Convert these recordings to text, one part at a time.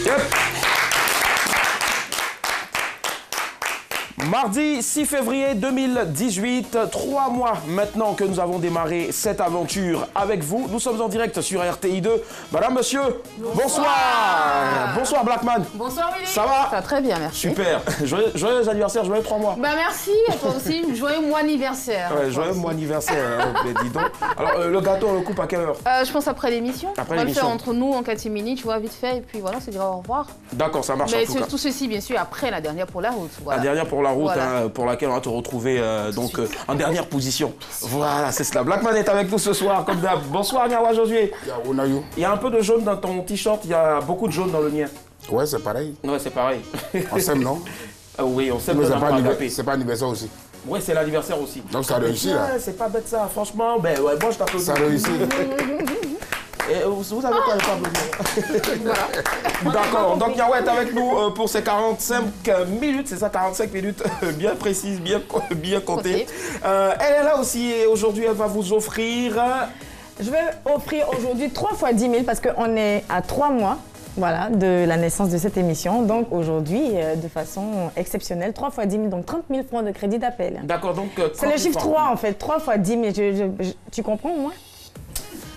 Yep. Mardi 6 février 2018, 3 mois maintenant que nous avons démarré cette aventure avec vous. Nous sommes en direct sur RTI2. Madame, monsieur, bonsoir. Bonsoir Blackman. Bonsoir Willy. Ça va? Ça va très bien, merci. Super. Joyeux anniversaire, joyeux 3 mois. Bah merci, à toi aussi. Joyeux mois anniversaire. Ouais, joyeux mois anniversaire, dis donc. Alors, le gâteau, on le coupe à quelle heure? Je pense après l'émission. Après on va le l'émission. faire entre nous en catimini, tu vois, vite fait. Et puis voilà, on se dira au revoir. D'accord, ça marche Mais en tout cas. tout ceci, bien sûr, après la dernière pour la route. Voilà. La dernière pour la route, Voilà. hein, pour laquelle on va te retrouver en dernière position. Voilà, c'est cela. Blackman est avec nous ce soir, comme d'hab. Bonsoir, Nyawa Josué. Il y a un peu de jaune dans ton t-shirt, il y a beaucoup de jaune dans le mien. Ouais, c'est pareil. Ouais, c'est pareil. On s'aime, non? Oui, on s'aime. Mais Mais c'est pas anniversaire aussi. ouais, c'est l'anniversaire aussi. Donc ça réussit, là. Ouais, c'est pas bête ça, franchement. Ben ouais, moi je t'applaudis. Ça réussit. Et vous avez quoi les pas D'accord, donc Nyawa est avec nous pour ces 45 minutes, c'est ça, 45 minutes bien précises, bien comptées. Elle est là aussi et aujourd'hui elle va vous offrir... Je vais offrir aujourd'hui 3 fois 10 000 parce qu'on est à 3 mois. Voilà, de la naissance de cette émission. Donc aujourd'hui, de façon exceptionnelle, 3 fois 10 000, donc 30 000 francs de crédit d'appel. D'accord, donc... C'est le chiffre 3 en fait, 3 fois 10 000. Tu comprends au moins?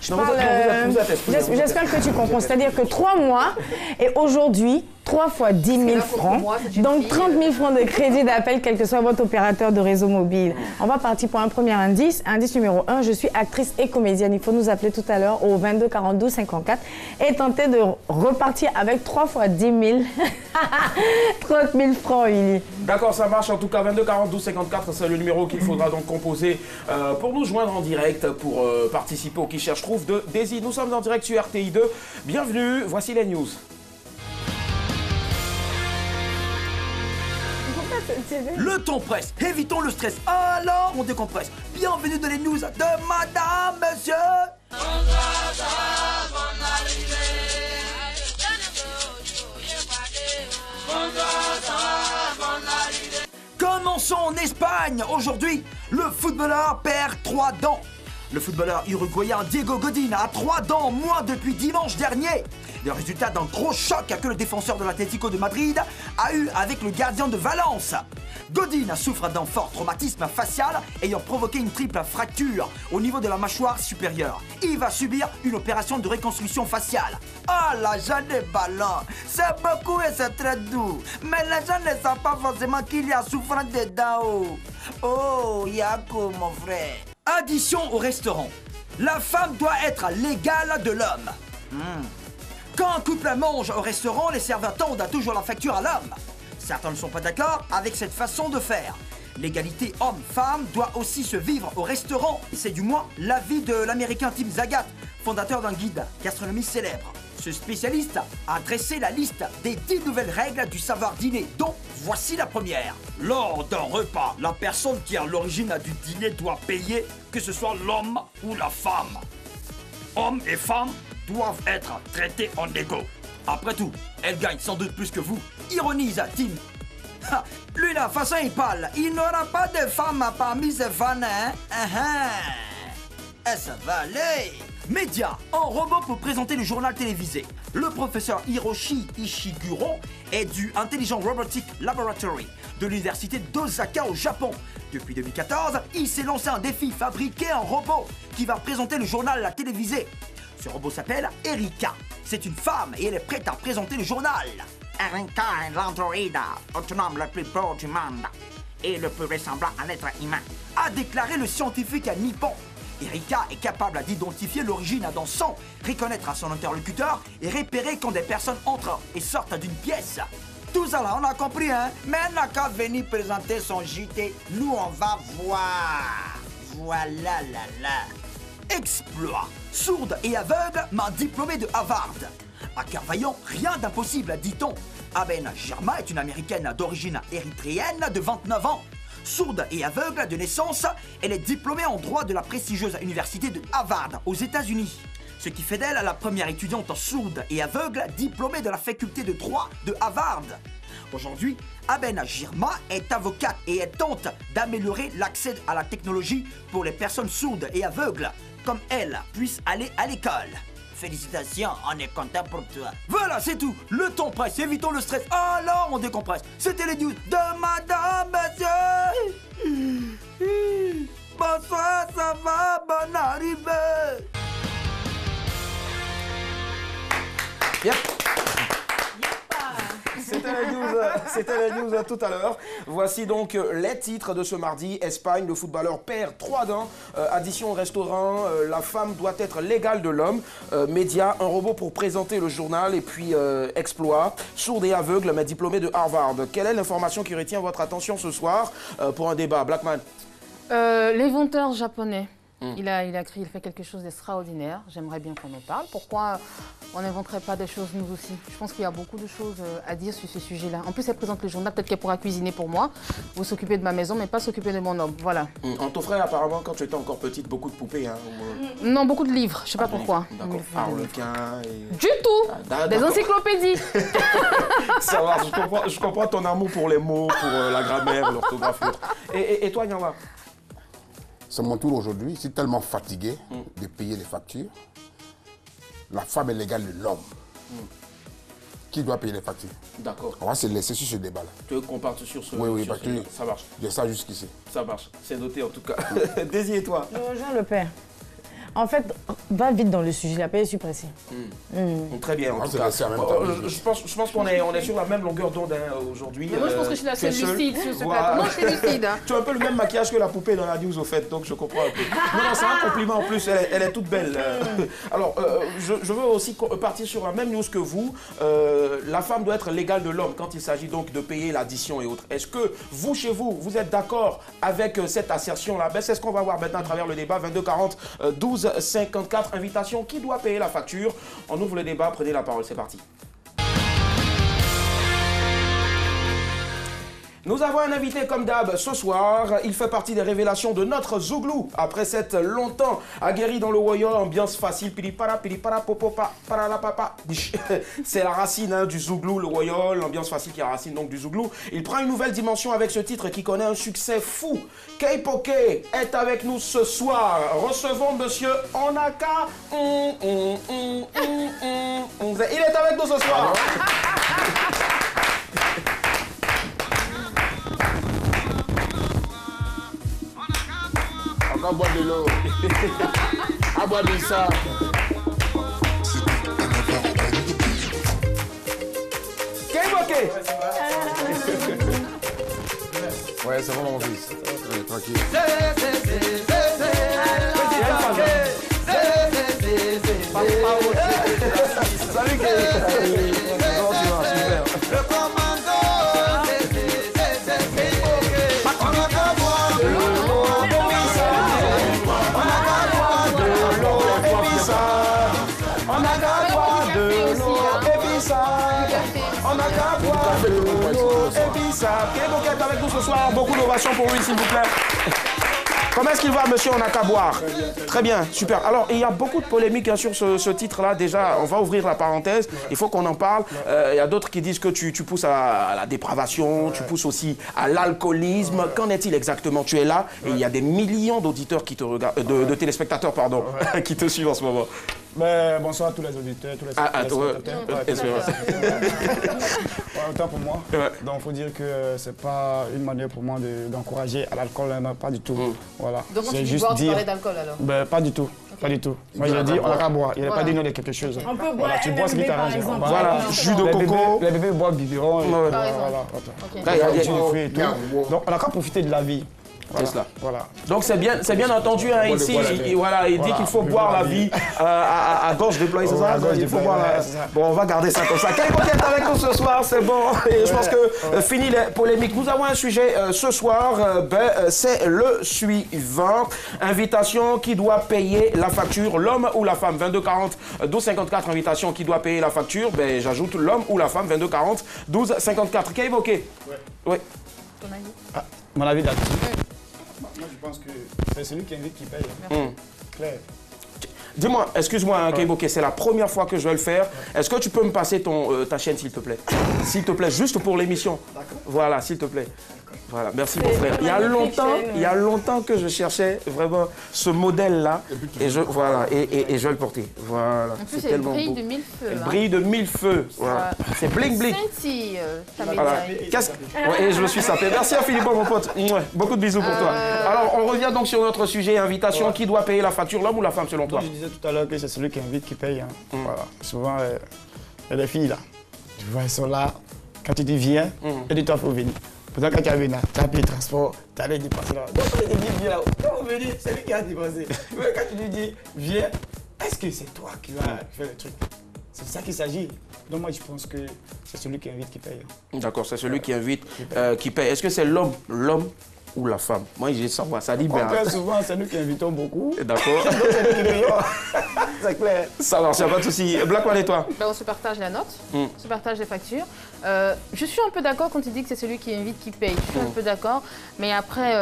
J'espère que tu comprends. C'est-à-dire que 3 mois et aujourd'hui, 3 fois 10 000 francs, donc 30 000 francs de crédit d'appel, quel que soit votre opérateur de réseau mobile. On va partir pour un premier indice. Indice numéro 1, je suis actrice et comédienne. Il faut nous appeler tout à l'heure au 22 42 54 et tenter de repartir avec 3 fois 10 000, 30 000 francs, Willy. D'accord, ça marche. En tout cas, 22 42 54, c'est le numéro qu'il faudra donc composer pour nous joindre en direct, pour participer au Qui cherche trouve de Daisy. Nous sommes en direct sur RTI2. Bienvenue, voici les news. Le ton presse, évitons le stress, alors on décompresse. Bienvenue dans les news de Madame, Monsieur. Commençons en Espagne. Aujourd'hui, le footballeur perd 3 dents. Le footballeur uruguayen Diego Godin a 3 dents en moins depuis dimanche dernier. Le résultat d'un gros choc que le défenseur de l'Atlético de Madrid a eu avec le gardien de Valence. Godin souffre d'un fort traumatisme facial ayant provoqué une triple fracture au niveau de la mâchoire supérieure. Il va subir une opération de reconstruction faciale. Ah, la jeune des ballons, c'est beaucoup et c'est très doux. Mais les gens ne savent pas forcément qu'il y a souffrance dedans. Oh, Yako, mon frère. Addition au restaurant. La femme doit être l'égale de l'homme. Quand un couple mange au restaurant, les serveurs tendent toujours la facture à l'homme. Certains ne sont pas d'accord avec cette façon de faire. L'égalité homme-femme doit aussi se vivre au restaurant. C'est du moins l'avis de l'américain Tim Zagat, fondateur d'un guide gastronomique célèbre. Ce spécialiste a dressé la liste des 10 nouvelles règles du savoir dîner, dont voici la première. Lors d'un repas, la personne qui est à l'origine du dîner doit payer, que ce soit l'homme ou la femme. Hommes et femmes doivent être traités en égaux. Après tout, elle gagne sans doute plus que vous. Ironise Tim. Ha, lui la façon il parle, il n'aura pas de femme parmi ses fans, hein? Ça va aller. Média, un robot pour présenter le journal télévisé. Le professeur Hiroshi Ishiguro est du Intelligent Robotic Laboratory de l'université d'Osaka au Japon. Depuis 2014, il s'est lancé un défi, fabriquer un robot qui va présenter le journal télévisé. Ce robot s'appelle Erika. C'est une femme et elle est prête à présenter le journal. Erika est l'androïde autonome le plus beau du monde et le plus ressemblant à l'être humain, a déclaré le scientifique nippon. Erika est capable d'identifier l'origine d'un son, reconnaître son interlocuteur et repérer quand des personnes entrent et sortent d'une pièce. Tout ça là, on a compris, hein? Mais elle n'a qu'à venir présenter son JT. Nous, on va voir. Voilà, là. Exploit. Sourde et aveugle, mais diplômée de Harvard. À cœur vaillant, rien d'impossible, dit-on. Aben Girma est une américaine d'origine érythréenne de 29 ans. Sourde et aveugle de naissance, elle est diplômée en droit de la prestigieuse université de Harvard aux États-Unis. Ce qui fait d'elle la première étudiante sourde et aveugle diplômée de la faculté de droit de Harvard. Aujourd'hui, Aben Girma est avocate et elle tente d'améliorer l'accès à la technologie pour les personnes sourdes et aveugles, comme elle, puissent aller à l'école. félicitations, on est content pour toi. Voilà, c'est tout. Le temps presse, évitons le stress. Alors, on décompresse. C'était les news de Madame Monsieur. Bonsoir, ça va, bonne arrivée. Yep. C'était les news tout à l'heure. Voici donc les titres de ce mardi. Espagne, le footballeur perd 3 dents. Addition au restaurant, la femme doit être l'égale de l'homme. Média, un robot pour présenter le journal. Et puis exploit, sourde et aveugle mais diplômé de Harvard. Quelle est l'information qui retient votre attention ce soir pour un débat? Blackman. L'éventeur japonais. Il fait quelque chose d'extraordinaire. J'aimerais bien qu'on en parle. Pourquoi on n'inventerait pas des choses nous aussi? Je pense qu'il y a beaucoup de choses à dire sur ce sujet-là. En plus, elle présente le journal. Peut-être qu'elle pourra cuisiner pour moi ou s'occuper de ma maison, mais pas s'occuper de mon homme. Voilà. On t'offrait apparemment, quand tu étais encore petite, beaucoup de poupées. Hein, Non, beaucoup de livres. Je ne sais pas pourquoi. D'accord. Harlequin et... Du tout. Des encyclopédies. Ça va, je comprends ton amour pour les mots, pour la grammaire, l'orthographe. Et toi, Nyawa? C'est mon tour aujourd'hui. Je suis tellement fatigué de payer les factures. La femme est l'égale de l'homme. Qui doit payer les factures? D'accord. On va se laisser sur ce débat-là. Tu veux qu'on parte sur ce... Oui, parce que ça marche. j'ai ça jusqu'ici. Ça marche. C'est noté en tout cas. Désir et toi? Je rejoins le père. En fait, va vite dans le sujet, la paix est suppressée. Très bien, en tout cas. Je pense qu'on est sur la même longueur d'onde aujourd'hui. Moi, je pense que je suis la seule lucide sur ce plateau. Non, je suis lucide. Tu as un peu le même maquillage que la poupée dans la news, au fait, donc je comprends un peu. Non, c'est un compliment en plus, elle est toute belle. Alors, je veux aussi partir sur la même news que vous. La femme doit être l'égale de l'homme quand il s'agit donc de payer l'addition et autres. Est-ce que vous, chez vous, vous êtes d'accord avec cette assertion-là? C'est ce qu'on va voir maintenant à travers le débat. 22 40 12 54, invitation. Qui doit payer la facture? On ouvre le débat, prenez la parole, c'est parti. Nous avons un invité comme d'hab ce soir. Il fait partie des révélations de notre Zouglou. Après s'être longtemps aguerri dans le royaume, ambiance facile, pilipara, popopa, paralapapa. C'est la racine du Zouglou, le royaume, l'ambiance facile qui est la racine donc du Zouglou. Il prend une nouvelle dimension avec ce titre qui connaît un succès fou. K-Poke est avec nous ce soir. Recevons monsieur Onaka. Il est avec nous ce soir. On va boire de l'eau. On va boire de ça. K-Poke. Ouais, c'est bon mon fils. Tranquille. Salut K-Poke. Comment tu vas? Super. K-Poke est avec nous ce soir. Beaucoup d'ovations pour lui, s'il vous plaît. Comment est-ce qu'il va, monsieur Onaka boire? Très bien, super. Alors, il y a beaucoup de polémiques sur ce titre-là. Déjà, on va ouvrir la parenthèse. Il faut qu'on en parle. Il y a d'autres qui disent que tu pousses à la dépravation, tu pousses aussi à l'alcoolisme. Qu'en est-il exactement? Tu es là et il y a des millions d'auditeurs qui te regardent, de téléspectateurs, pardon, qui te suivent en ce moment. Mais bonsoir à tous les auditeurs, tous les autant pour moi. Donc il faut dire que c'est pas une manière pour moi d'encourager à l'alcool, pas du tout. Voilà. Donc quand tu dis boire, tu parlais d'alcool alors? Ben, pas du tout. Pas du tout. Moi je dis on va boire. Il n'est pas dit non de quelque chose. On peut boire. Tu bois ce qui t'arrange. Voilà, jus de coco. Les bébés boivent biberon. Voilà. Donc on a qu'à profiter de la vie. Voilà. C'est cela. Voilà. Donc c'est bien entendu hein, ici. Il dit qu'il faut boire la vie à gorge déployée, c'est ça? Il faut boire Bon, on va garder ça comme ça. K-Poke est avec nous ce soir, c'est bon. Et je pense que fini les polémiques. Nous avons un sujet ce soir, c'est le suivant. Invitation, qui doit payer la facture, l'homme ou la femme? 22 40 12 54, invitation, qui doit payer la facture? J'ajoute l'homme ou la femme, 22 40 12 54. K-Poke? Oui. Ton avis? Mon avis là-dessus. Moi, je pense que c'est celui qui invite qui paye. Claire. Dis-moi, excuse-moi, K-Poke, c'est la première fois que je vais le faire. Est-ce que tu peux me passer ta chaîne, s'il te plaît? S'il te plaît, juste pour l'émission. Voilà, s'il te plaît. Voilà, merci mon frère. Il y a longtemps que je cherchais vraiment ce modèle-là et je je vais le porter. Voilà. En plus, elle brille de mille feux. Elle brille de mille feux. Voilà. C'est bling bling. Voilà. Et je me suis sapé. Merci à Philippe, mon pote. Beaucoup de bisous pour toi. Alors, on revient donc sur notre sujet invitation. Qui doit payer la facture, l'homme ou la femme selon toi? Je disais tout à l'heure que c'est celui qui invite qui paye. Hein. Voilà. Souvent, les filles là, tu vois, elles sont là. Quand tu dis viens, elles disent toi, il faut venir. Pourtant, quand tu as venu, tu as payé le transport, tu as les dépenses là. Donc, quand tu dis viens là, quand on veut dire, c'est lui qui a dépensé. Mais quand tu lui dis viens, est-ce que c'est toi qui vas faire le truc? C'est ça qu'il s'agit. Donc, moi, je pense que c'est celui qui invite qui paye. D'accord, c'est celui qui invite qui paye. Est-ce que c'est l'homme ou la femme? Moi, j'ai savoir, ça libère. Très souvent, c'est nous qui invitons beaucoup. D'accord. C'est clair. Ça marche, il n'y a pas de souci. Blackwell et toi? On se partage la note, on se partage les factures. Je suis un peu d'accord quand tu dis que c'est celui qui invite qui paye. Je suis un peu d'accord. Mais après,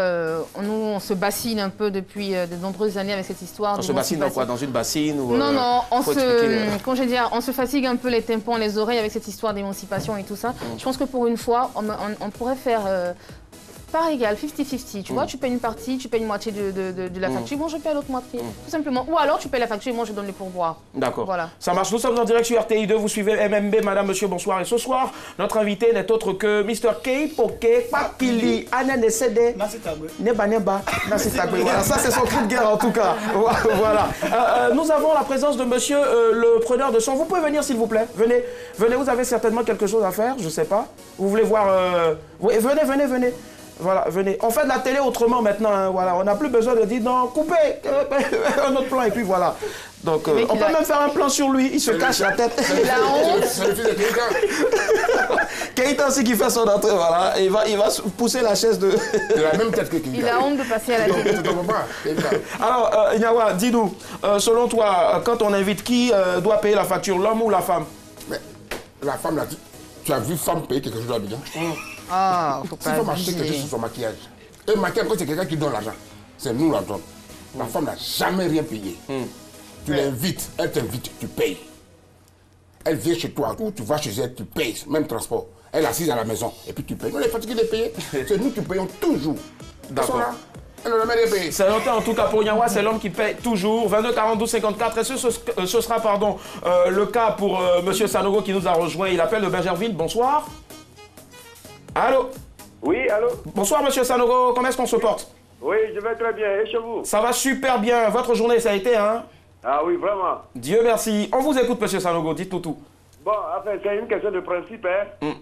nous, on se bassine un peu depuis de nombreuses années avec cette histoire. On se bassine dans quoi? Dans une bassine ou, Non, on se fatigue un peu les tympans, les oreilles avec cette histoire d'émancipation et tout ça. Je pense que pour une fois, on pourrait faire... Par égal, 50-50, tu vois, tu payes une partie, tu payes une moitié de la facture, moi je paye l'autre moitié, tout simplement. Ou alors tu payes la facture et moi je donne les pourboires. D'accord. Voilà. Ça marche, nous sommes en direct sur RTI2, vous suivez MMB, madame, monsieur, bonsoir. Et ce soir, notre invité n'est autre que Mr. K. Poké Papili Ananesede Neba Neba Nasitagwe. Voilà, ça c'est son cri de guerre en tout cas. Voilà. Nous avons la présence de monsieur le preneur de son. Vous pouvez venir s'il vous plaît. Venez, vous avez certainement quelque chose à faire, je sais pas. Vous voulez voir... Venez. Voilà, venez. On fait de la télé autrement maintenant. Hein, voilà. On n'a plus besoin de dire non, coupez un autre plan et puis voilà. Donc, on peut même faire un plan sur lui. Il se cache la tête. Il a honte. C'est le fils de Keita. Keita aussi qui fait son entrée. Voilà. Et il va pousser la chaise de. Il a la même tête que Keita. Il a honte de passer à la télé. Alors, Nyawa, dis-nous, selon toi, quand on invite, qui doit payer la facture, l'homme ou la femme? Mais la femme, là, tu as vu femme payer quelque chose d'habitude? Ah, faut pas. Il faut acheter quelque chose sur son maquillage. Et maquillage, c'est quelqu'un qui donne l'argent. C'est nous la donne. La femme n'a jamais rien payé. Tu l'invites, elle t'invite, tu payes. Elle vient chez toi, ou tu vas chez elle, tu payes, même transport. Elle est assise à la maison, et puis tu payes. On est fatigué de payer. C'est nous qui payons toujours. D'accord. Elle n'a jamais rien payé. C'est noté en tout cas pour Nyawa, c'est l'homme qui paye toujours. 22 42 54. Et ce sera le cas pour monsieur Sanogo qui nous a rejoint. Il appelle de Bergerville. Bonsoir. Allô? Oui, allô? Bonsoir, monsieur Sanogo. Comment est-ce qu'on se porte? Oui, je vais très bien. Et chez vous? Ça va super bien. Votre journée, ça a été, hein? Ah oui, vraiment. Dieu merci. On vous écoute, monsieur Sanogo. Dites-nous tout. Bon, enfin, c'est une question de principe, hein?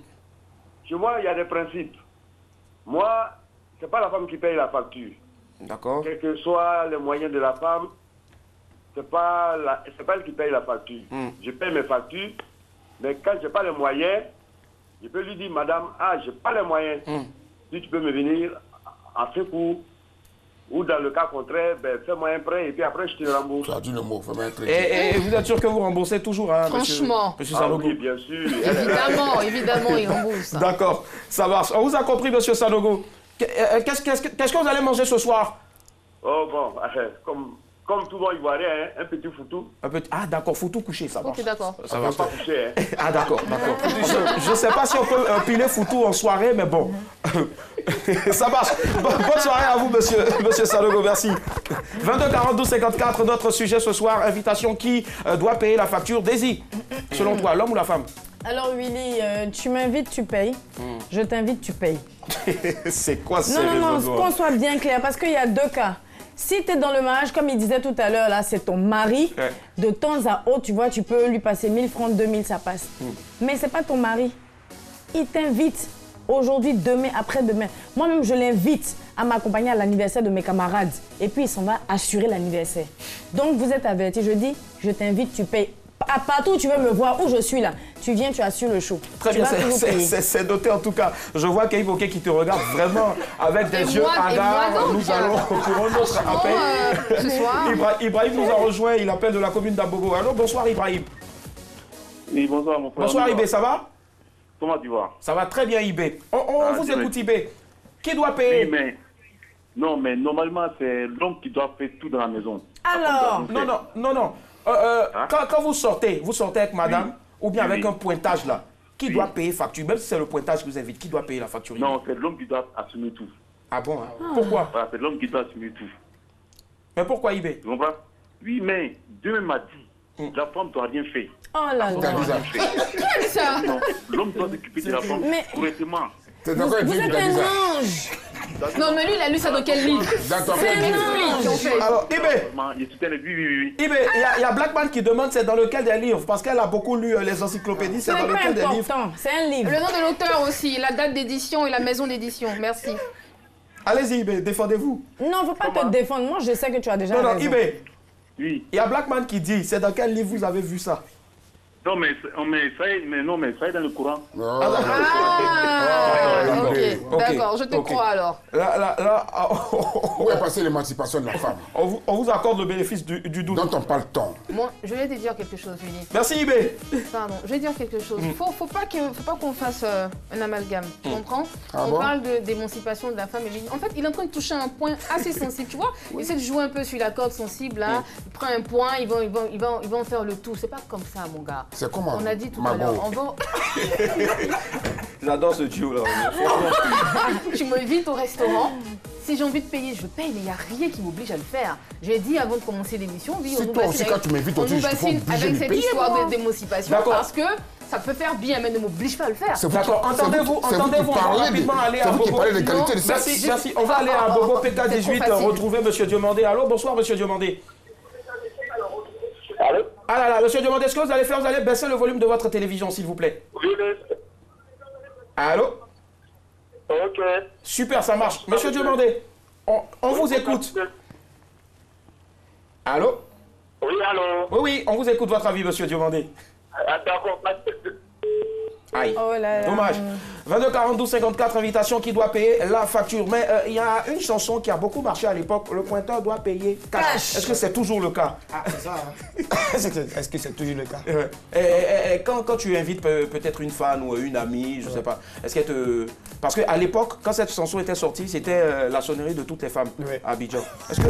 Chez moi, il y a des principes. Moi, c'est pas la femme qui paye la facture. D'accord. Quels que soient les moyens de la femme, c'est pas elle qui paye la facture. Je paye mes factures, mais quand je n'ai pas les moyens, je peux lui dire, madame, je n'ai pas les moyens. Si tu peux me venir en secours, ou dans le cas contraire, ben, fais-moi un prêt et puis après je te rembourse. Tu as dit le mot, fais-moi un prêt. Et vous êtes sûr que vous remboursez toujours, hein, franchement. monsieur Sanogo? Oui, bien sûr. Évidemment, il rembourse. D'accord, ça marche. On vous a compris, monsieur Sanogo. Qu'est-ce que vous allez manger ce soir? Oh bon, comme tout bon ivoirien, hein, un petit foutou. Ah d'accord, foutou couché, ça marche. Ok, d'accord. Ça va pas coucher. Hein. Ah d'accord. Je ne sais pas si on peut piler foutou en soirée, mais bon. Ça marche. Bonne soirée à vous, monsieur Sanogo, merci. 22 42 54, notre sujet ce soir, invitation qui doit payer la facture? Daisy, selon toi, l'homme ou la femme? Alors Willy, tu m'invites, tu payes. Je t'invite, tu payes. C'est quoi ce Non, qu'on soit bien clair, parce qu'il y a deux cas. Si tu es dans le mariage, comme il disait tout à l'heure, là, c'est ton mari, de temps à autre, tu vois, tu peux lui passer 1000 francs, 2000, ça passe. Mais c'est pas ton mari. Il t'invite aujourd'hui, demain, après-demain. Moi-même, je l'invite à m'accompagner à l'anniversaire de mes camarades. Et puis, il s'en va assurer l'anniversaire. Donc, vous êtes avertis. Je dis, je t'invite, tu payes. À partout où tu veux me voir, où je suis là, tu viens, tu assures le show. Très bien, c'est noté en tout cas. Je vois Kei Poké qui te regarde vraiment avec des yeux hagards. Nous allons pour un autre appel. Ce soir. Ibrahim nous a rejoint, il appelle de la commune d'Abobo. Alors bonsoir Ibrahim. Oui, bonsoir mon frère. Bonsoir Ibé, ça va? Comment tu vas? Ça va très bien Ibé. On vous écoute Ibé. Qui doit payer? Oui, non, mais normalement c'est l'homme qui doit faire tout dans la maison. Alors? Non. Quand vous sortez avec madame ou bien avec un pointage là? Qui doit payer facture? Même si c'est le pointage qui vous invite, qui doit payer la facture? Non, c'est l'homme qui doit assumer tout. Ah bon? Pourquoi? Voilà, c'est l'homme qui doit assumer tout. Mais pourquoi IB? Tu comprends? Oui, mais Dieu m'a dit, la femme ne doit rien faire. Oh là là. Qui a dit ça? Non, l'homme doit s'occuper de la femme correctement. Vous êtes un ange. Non, mais lui, il a lu ça dans quel livre? D'accord. C'est lui qui ont fait. Alors, IB, Je soutiens les oui. IB, il y a Blackman qui demande c'est dans lequel des livres, parce qu'elle a beaucoup lu les encyclopédies, Ce c'est dans n'est pas lequel des livres? important, c'est un livre. Le nom de l'auteur aussi, la date d'édition et la maison d'édition. Merci. Allez-y, IB, défendez-vous. Non, il ne faut pas te défendre. Moi, je sais que tu as déjà Non, raison. IB, Oui. il y a Blackman qui dit c'est dans quel livre vous avez vu ça? Non, mais ça est dans le courant. Ah, ok. D'accord, je te crois alors. Là, Où est passée l'émancipation de la femme? on vous accorde le bénéfice du doute. Dont on parle tant. Moi, je vais te dire quelque chose, Julie. Merci IB. Pardon, je vais dire quelque chose. Faut pas qu'on fasse un amalgame. Tu comprends? Ah On bon? parle d'émancipation de la femme. En fait, il est en train de toucher un point assez sensible. Tu vois? Il essaie de jouer un peu sur la corde sensible. Là. Il prend un point, il va en faire le tout. C'est pas comme ça, mon gars. C'est comment? On a dit tout à l'heure. On va... J'adore ce duo là. Tu m'invites au restaurant. Si j'ai envie de payer, je paye, mais il n'y a rien qui m'oblige à le faire. J'ai dit avant de commencer l'émission, oui, C'est toi aussi, quand tu m'invites, on tu nous faut bassine obliger avec de cette payer, histoire moi. d'émancipation D'accord. parce que ça peut faire bien, mais ne m'oblige pas à le faire. C'est vous D'accord, qui- entendez-vous, c'est vous qui on va parlez rapidement aller à C'est vous qui Bobo. parlez de qualité de Merci, sexe. merci. On va aller à Bobo PK18, C'est trop facile. retrouver Monsieur Diomandé. Allô, bonsoir Monsieur Diomandé. Allô? Ah là là, Monsieur Diomandé, ce que vous allez faire, vous allez baisser le volume de votre télévision, s'il vous plaît. Oui, mais... Allô? Ok. Super, ça marche. Monsieur Diomandé, on vous écoute. Allô? Oui, allô? Oui, oui, on vous écoute votre avis, Monsieur Diomandé. Ah, d'accord. Aïe. Oh là là. Dommage. 22 42 54, invitation qui doit payer la facture. Mais il y a une chanson qui a beaucoup marché à l'époque. Le pointeur doit payer cash. Est-ce que c'est toujours le cas? Ah, c'est ça. Hein. Est-ce que c'est toujours le cas? Et quand tu invites peut-être une fan ou une amie, je sais pas, est-ce qu'elle te... Parce qu'à l'époque, quand cette chanson était sortie, c'était la sonnerie de toutes les femmes à Abidjan. Est-ce que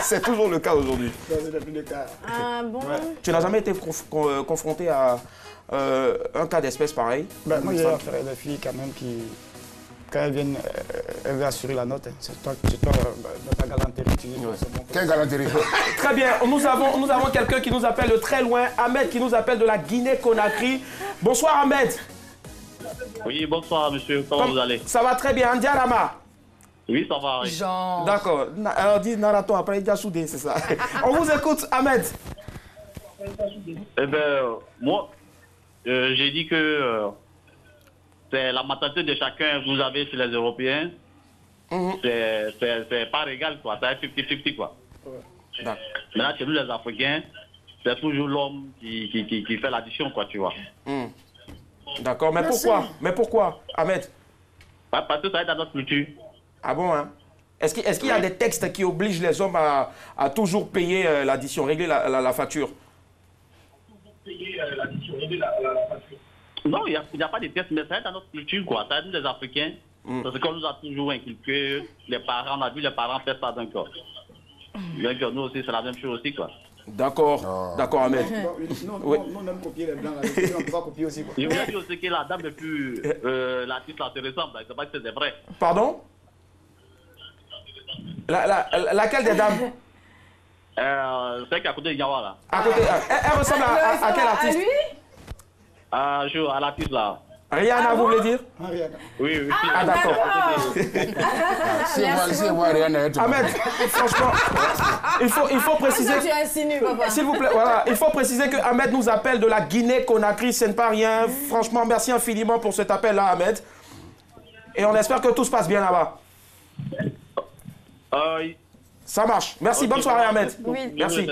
c'est toujours le cas aujourd'hui? Non, c'est plus le cas. Ah bon? Tu n'as jamais été confronté à un cas d'espèce pareil? Ben, moi, j'ai affaire à des filles quand même qui, quand elles viennent, elles veulent assurer la note. Hein. C'est toi dans ta galanterie, tu dis. C'est bon. Quelle galanterie? Très bien, nous avons quelqu'un qui nous appelle de très loin, Ahmed qui nous appelle de la Guinée-Conakry. Bonsoir Ahmed. Oui, bonsoir monsieur, comment vous allez? Ça va très bien, Ndiarama. Oui, ça va. Oui. Genre. D'accord, alors dis Narato après, il a soudé, c'est ça. On vous écoute Ahmed. Eh bien, moi, j'ai dit que c'est la mentalité de chacun que vous avez chez les Européens. C'est pas égal, quoi. C'est 50-50, quoi. Maintenant, chez nous, les Africains, c'est toujours l'homme qui fait l'addition, quoi, tu vois. D'accord, mais pourquoi, Ahmed? Parce que ça est dans notre culture. Ah bon, hein? Est-ce qu'il y a des textes qui obligent les hommes à toujours payer l'addition, régler la facture? Non, il n'y a pas de texte, mais ça est dans notre culture, quoi. Ça est nous, les Africains. Parce qu'on nous a toujours inculqué, les parents, on a vu les parents faire ça d'un corps. Donc, nous aussi, c'est la même chose aussi, quoi. D'accord, d'accord, Ahmed. Non, Oui. on aime copier les blancs, là. On peut pas copier aussi, quoi. Je vous ai dit aussi que la dame est plus... l'artiste là se ressemble, c'est pas que c'est vrai. Pardon? Laquelle des dames? C'est qu'à côté de Yawa, là. À côté, elle ressemble à quel artiste? À l'artiste là. Rihanna, vous voulez dire? Oui, oui. Ah, d'accord. Si moi, rien n'est tout. Ahmed, franchement, il faut préciser... Tu insinues, papa. S'il vous plaît, voilà, il faut préciser que Ahmed nous appelle de la Guinée-Conakry, ce n'est pas rien. Franchement, merci infiniment pour cet appel-là, Ahmed. Et on espère que tout se passe bien là-bas. Ça marche. Merci, bonne soirée, Ahmed. Oui. Merci.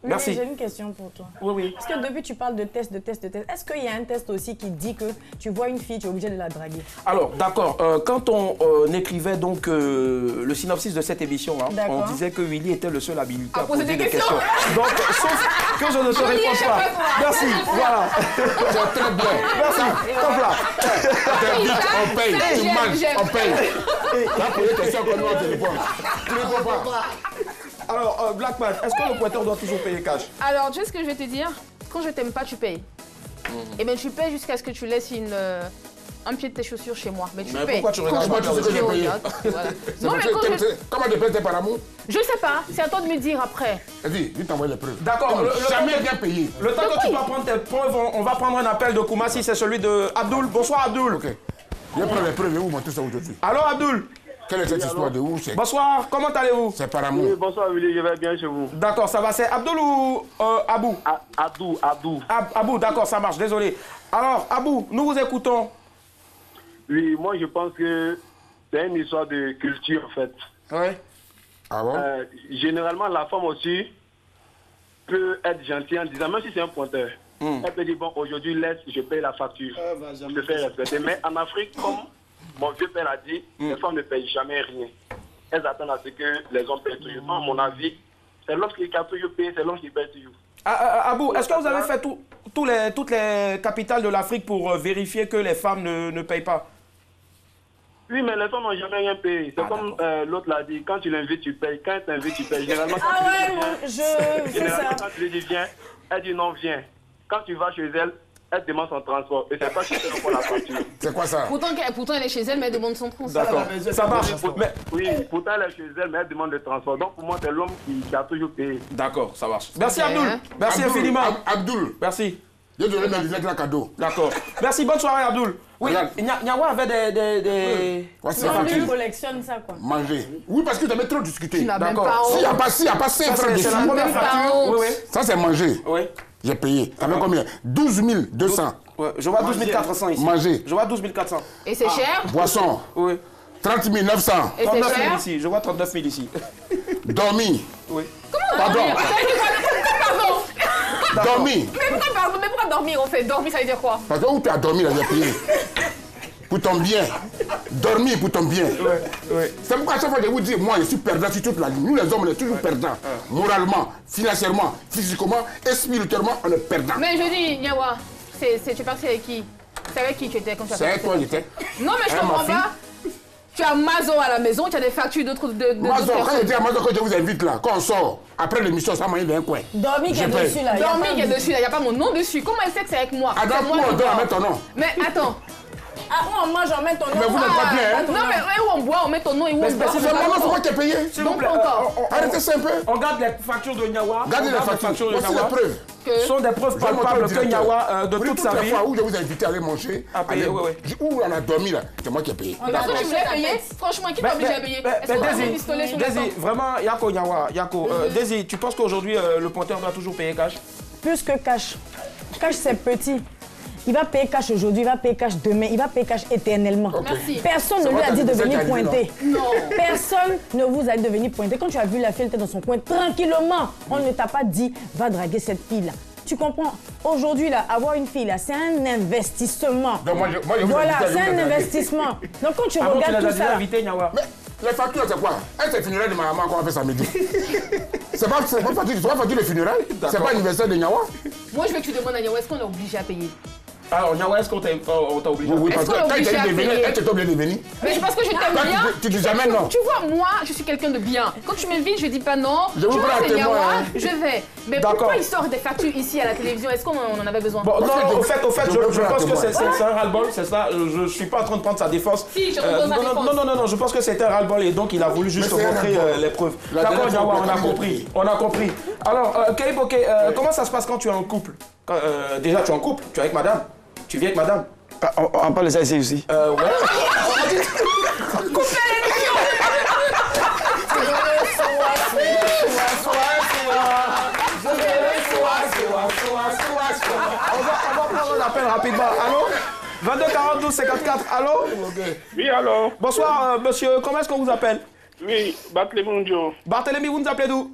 Merci. J'ai une question pour toi. Oui, oui. Parce que depuis, tu parles de test. Est-ce qu'il y a un test aussi qui dit que tu vois une fille, tu es obligé de la draguer? Alors, d'accord. Quand on écrivait donc le synopsis de cette émission, hein, on disait que Willy était le seul habilité à poser des questions. Donc, sauf que je ne te réponds pas. Merci. Voilà. C'est très bien. Merci. Top là. On paye, tu manges, on paye. La première question qu'on nous a téléphone. Tu ne réponds pas. Alors, Blackman, est-ce que le pointeur doit toujours payer cash? Alors, tu sais ce que je vais te dire? Quand je t'aime pas, tu payes. et bien tu payes jusqu'à ce que tu laisses un pied de tes chaussures chez moi. Mais tu payes. Pourquoi tu regardes pas tout ce que j'ai payé? Comment tu payes par amour? Je sais pas, c'est à toi de me dire après. Vas-y, vite t'envoyer les preuves. D'accord. Jamais bien payé. Le temps que tu vas prendre tes preuves, on va prendre un appel de Koumassi, c'est celui de Abdoul. Bonsoir Abdoul. Ok. Je vais prendre les preuves et vous montrer ça aujourd'hui. Allô Abdoul. Quelle est cette histoire de où c'est? Bonsoir, comment allez-vous? C'est par amour. Oui, bonsoir Willy, je vais bien chez vous. D'accord, ça va, c'est Abdoul ou Abou? Abdou. Abou, d'accord, ça marche, désolé. Alors, Abou, nous vous écoutons. Oui, moi je pense que c'est une histoire de culture en fait. Oui. Ah bon? Généralement, la femme aussi peut être gentille en disant, même si c'est un pointeur, elle peut dire, bon, aujourd'hui, laisse, je paye la facture. Je fais respecter. Mais en Afrique, comme mon vieux père a dit, les femmes ne payent jamais rien. Elles attendent à ce que les hommes payent toujours. À mon avis, c'est l'homme qui a toujours payé, c'est l'homme qui paye toujours. Abou, est-ce que vous avez fait toutes les capitales de l'Afrique pour vérifier que les femmes ne payent pas? Oui, mais les femmes n'ont jamais rien payé. C'est comme l'autre l'a dit, quand tu l'invites, tu payes. Quand tu l'invites, tu payes. Généralement, quand tu lui dis viens, elle dit non, viens. Quand tu vas chez elle, elle demande son transport. Et c'est pas chez elle pour la facture. C'est quoi ça? Pourtant, elle est chez elle, mais elle demande son transport. D'accord, ça marche. Oui, pourtant elle est chez elle, mais elle demande le transport. Donc pour moi, c'est l'homme qui a toujours payé. D'accord, ça marche. Merci Abdoul. Merci infiniment. Abdoul. Merci. Je donne mes lunettes là cadeau. D'accord. Merci, bonne soirée Abdoul. Oui, Nyawa avait des... On collectionne ça quoi. Manger. Oui, parce que tu avais trop discuté. D'accord. S'il n'y a pas 5 francs dessus. C'est la première facture. Oui, oui. Ça c'est manger. Oui. J'ai payé. Ça fait combien? 12 200. Ouais, je vois 12 400 ici. Manger. Je vois 12 400. Et c'est cher? Boisson. Oui. 30 900. Et c'est 39 000 cher? ici. Je vois 39 000 ici. Dormi. Oui. Comment Pardon. Pardon. Dormi. Mais pourquoi dormir en fait? Dormir, ça veut dire quoi? Parce que où tu as dormi là, j'ai payé. Pour ton bien. Dormir pour ton bien. C'est pourquoi à chaque fois je vous dis, moi je suis perdant sur toute la ligne. Nous les hommes on est toujours perdants. Moralement, financièrement, physiquement et spirituellement, on est perdants. Mais je dis, Nyawa, tu es parti avec qui? C'est avec qui tu étais comme ça? C'est avec toi j'étais. Non mais je comprends pas. Tu as Mazo à la maison, tu as des factures d'autres Mazo, quand je dis à Mazo que je vous invite là, quand on sort, après l'émission, ça m'a mis d'un coin. Dormi qui est dessus là. Dormi qui est dessus là, il n'y a pas mon nom dessus. Comment elle sait que c'est avec moi? Attends, où on doit mettre ton nom? Mais attends. Ah, où on mange, on met ton nom. Mais vous n'êtes pas bien, hein? Non, mais où on boit, on met ton nom et où on boit. C'est moi, c'est moi qui ai payé. S'il vous plaît, arrêtez ça un peu. on garde les factures de Nyawa. Gardez les factures. Voici les preuves. Ce sont des preuves palpables que Nyawa, de toute sa vie... Toutes les fois où je vous ai invité à aller manger, où on a dormi là, c'est moi qui ai payé. Parce que tu voulais payer? Franchement, qui t'a obligé à payer? Daisy, vraiment, Yako Nyawa, Yako, Daisy, tu penses qu'aujourd'hui, le pointeur doit toujours payer cash? Plus que cash. Cash, c'est petit. Il va payer cash aujourd'hui, il va payer cash demain, il va payer cash éternellement. Merci. Personne ne lui a dit de venir pointer. Non. Personne ne vous a dit de venir pointer. Quand tu as vu la fille, elle était dans son coin tranquillement. On ne t'a pas dit, va draguer cette fille-là. Tu comprends? Aujourd'hui, là, avoir une fille, là, c'est un investissement. Donc, voilà, c'est un investissement. Donc quand tu regardes tout ça... Les factures, c'est quoi? C'est le funérail de ma maman qu'on a fait samedi. C'est pas facture de funérailles? C'est pas l'anniversaire de Nyawa? Moi, je veux que tu demandes à Nyawa, est-ce qu'on est obligé à payer? Alors, Nyawa, est-ce qu'on t'a obligé? Oui, parce que quand tu as dit de venir, elle t'est obligée de venir. Mais c'est parce que je t'aime bien. Tu dis jamais non. Tu vois, moi, je suis quelqu'un de bien. Quand tu m'invites, je dis pas non. Je vous prends un témoin. Je vais. Mais pourquoi il sort des factures ici à la télévision? Est-ce qu'on en avait besoin? Bon, non, au fait, je pense que c'est un ras-le-bol, c'est ça. Je suis pas en train de prendre sa défense. Si, je repose ma défense. Non, je pense que c'est un ras-le-bol et donc il a voulu juste montrer les preuves. D'accord, Nyawa, on a compris. On a compris. Alors, Keiboke, comment ça se passe quand tu es en couple? Déjà, tu es en couple, tu es avec madame. Tu vis avec madame. On parle de ça ici aussi. Ouais. Coupez l'émission. On va prendre l'appel rapidement. Allô? 22 42 54. Allô? Oui, alors. Bonsoir, monsieur. Comment est-ce qu'on vous appelle? Oui, Barthélémy Ndio. Barthélémy, vous nous appelez d'où?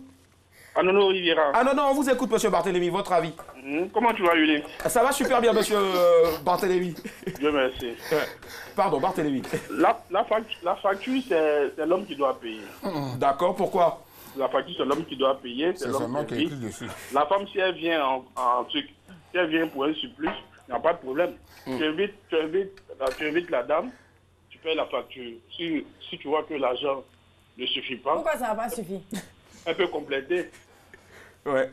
Anono Riviera. Ah non, on vous écoute, monsieur Barthélémy. Votre avis? Comment tu vas, Willy? Ça va super bien, monsieur Barthélémy. Dieu merci. Pardon, Barthélémy. La facture, c'est l'homme qui doit payer. D'accord, pourquoi? La facture, c'est l'homme qui doit payer. C'est l'homme qui écrit dessus. La femme, si elle vient en truc, si elle vient pour un surplus, il n'y a pas de problème. Tu invites la dame, tu payes la facture. Si tu vois que l'argent ne suffit pas... Pourquoi ça n'a pas suffi? Elle peut compléter. Ouais.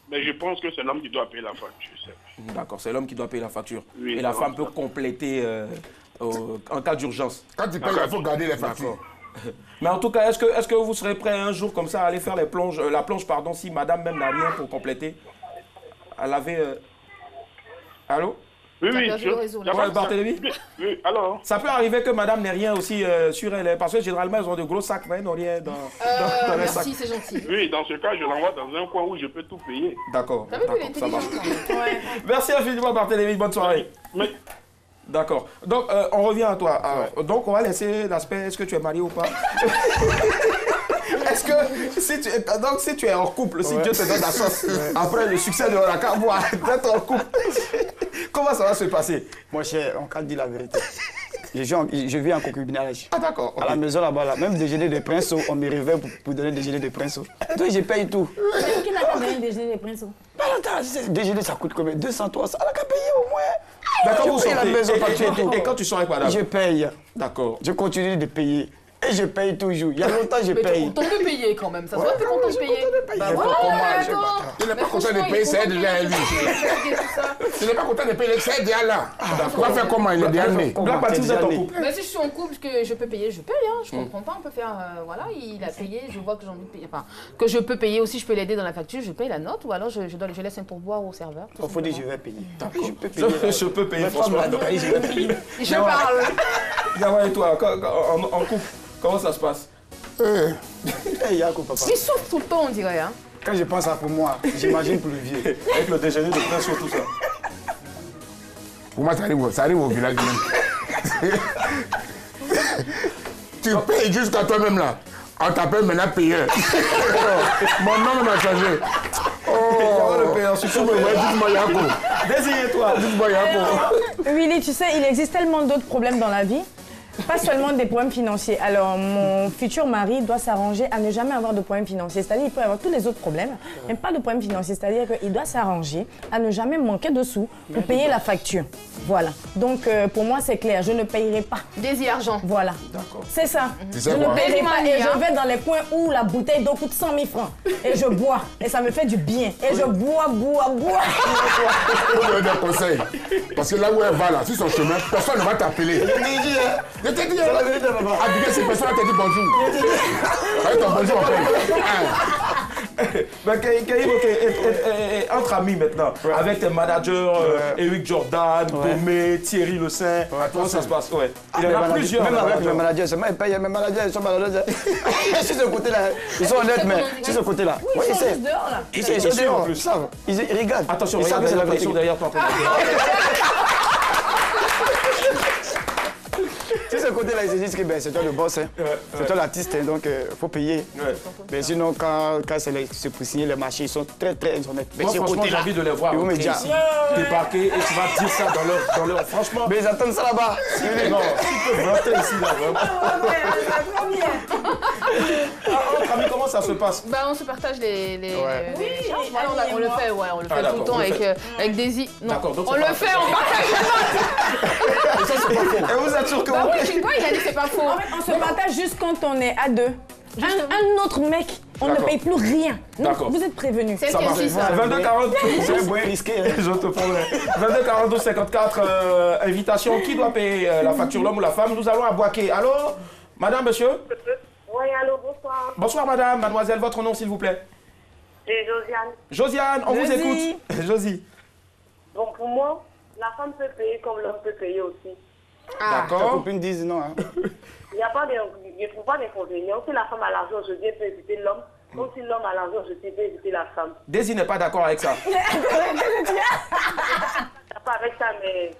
Mais je pense que c'est l'homme qui doit payer la facture. D'accord, c'est l'homme qui doit payer la facture. Oui, et la femme peut compléter en cas d'urgence. Quand tu payes, il faut garder les factures. Mais en tout cas, est-ce que vous serez prêt un jour comme ça à aller faire la plonge, si madame même n'a rien pour compléter? Elle avait... Allô? Oui, Barthélémy? Oui, alors? Ça peut arriver que madame n'ait rien aussi sur elle, parce que généralement, elles ont de gros sacs, mais elles n'ont rien dans les sacs. Merci, c'est gentil. Oui, dans ce cas, je l'envoie dans un coin où je peux tout payer. D'accord, ça marche. Ouais. Merci infiniment, Barthélémy, bonne soirée. Mais... D'accord. Donc, on revient à toi. Donc, on va laisser l'aspect, est-ce que tu es marié ou pas? Est-ce que, si tu es en couple, si Dieu te donne la chance, après le succès de Oraka, d'être en couple, comment ça va se passer? Mon cher, on peut dire la vérité. Je vis en concubinage. Ah d'accord. À la maison là-bas, là, même déjeuner de princeau, on me réveille pour donner déjeuner de princeau. Donc je paye tout. Mais qui n'a pas donné déjeuner de princeau? Déjeuner ça coûte combien? 200, 300. Elle a qu'à payer au moins. D'accord, vous la maison, et quand tu sors avec madame? Je paye. D'accord. Je continue de payer. Et je paye toujours. Il y a longtemps, je paye. Mais tu es content de payer quand même. Ça se voit que tu es content de payer. Bah voilà, Il n'est pas content de payer, c'est déjà à lui. Il n'est pas content de payer, c'est déjà là. On va faire comment? Il est déjà né. Mais si je suis en couple, que je peux payer, je paye. Je comprends pas, on peut faire... voilà, il a payé, je vois que j'ai envie de payer. Enfin, que je peux payer aussi, je peux l'aider dans la facture, je paye la note ou alors je laisse un pourboire au serveur. Il faut dire je vais payer. Je peux payer. Je peux payer, franchement. Je vais payer. Je parle. Yawa et toi, en couple, comment ça se passe? Yako, papa. Il souffre tout le temps, on dirait. Hein. Quand je pense à pour moi, j'imagine pour le vieux. Avec le déjeuner de prince sur tout ça. Pour moi, ça arrive au village même. Tu payes jusqu'à toi-même là. On t'appelle maintenant payeur. Mon nom m'a changé. Le payeur, dites-moi Yako. Désirez-toi. Dites-moi Yako. Willy, tu sais, il existe tellement d'autres problèmes dans la vie. Pas seulement des problèmes financiers. Alors, mon futur mari doit s'arranger à ne jamais avoir de problèmes financiers. C'est-à-dire qu'il peut avoir tous les autres problèmes, mais pas de problèmes financiers. C'est-à-dire qu'il doit s'arranger à ne jamais manquer de sous pour payer la facture. Voilà. Donc, pour moi, c'est clair. Je ne payerai pas. Désir argent. Voilà. C'est ça. Je ne payerai pas. Et je vais dans les coins où la bouteille d'eau coûte 100 000 francs. Et je bois. Et ça me fait du bien. Et je bois. Je vais donner des conseils. Parce que là où elle va, là, sur son chemin, personne ne va t'appeler. Je t'ai dit, la vérité, maman. Habiter ces personnes te dit bonjour. Avec ton bonjour, entre amis maintenant, avec tes managers, Eric Jordan, Tomé, Thierry Le Saint, comment ça se passe? Il y en a plusieurs. Même avec mes managers, mes managers, ils sont managers. Sur ce côté-là, ils sont honnêtes, mais sur ce côté-là. Oui, ils sont juste dehors là. Ils sont dehors en plus. Ils regardent. Attention, regardez la pression derrière toi. Si ce côté-là, ils se disent que c'est toi le boss, hein. C'est toi l'artiste, hein, donc il faut payer. Mais sinon, quand c'est pour signer les marchés, ils sont très honnêtes. Moi, franchement, j'ai envie de les voir débarquer et tu vas dire ça dans leur... Franchement... Mais ils attendent ça là-bas. Non, ils peuvent rentrer ici, là, vraiment. Entre amis, comment ça se passe? On se partage les charges. On le fait, tout le temps avec Daisy. Non, on le fait, on partage les notes. Et vous êtes sûr que oui, je sais pas, il a dit c'est pas faux. En fait, on se partage juste quand on est à deux. Un autre mec, on ne paye plus rien. D'accord. Vous êtes prévenus. C'est quel ça? 22-40, c'est un moyen risqué. Je te promets. 22-42-54, invitation. Qui doit payer la facture, l'homme ou la femme? Nous allons à Boaké. Allô? Madame, monsieur? Oui, allô, bonsoir. Bonsoir, madame. Mademoiselle, votre nom, s'il vous plaît? C'est Josiane. Josiane, on vous écoute. Josie. Donc, pour moi, la femme peut payer comme l'homme peut payer aussi. D'accord. Ta copine dit non. Hein. Il n'y a pas d'inconvénient. Si la femme a l'argent, je viens pour éviter l'homme. Comme si l'homme a l'argent, je viens pour éviter la femme. Daisy n'est pas d'accord avec ça. Je ne suis pas avec ça, mais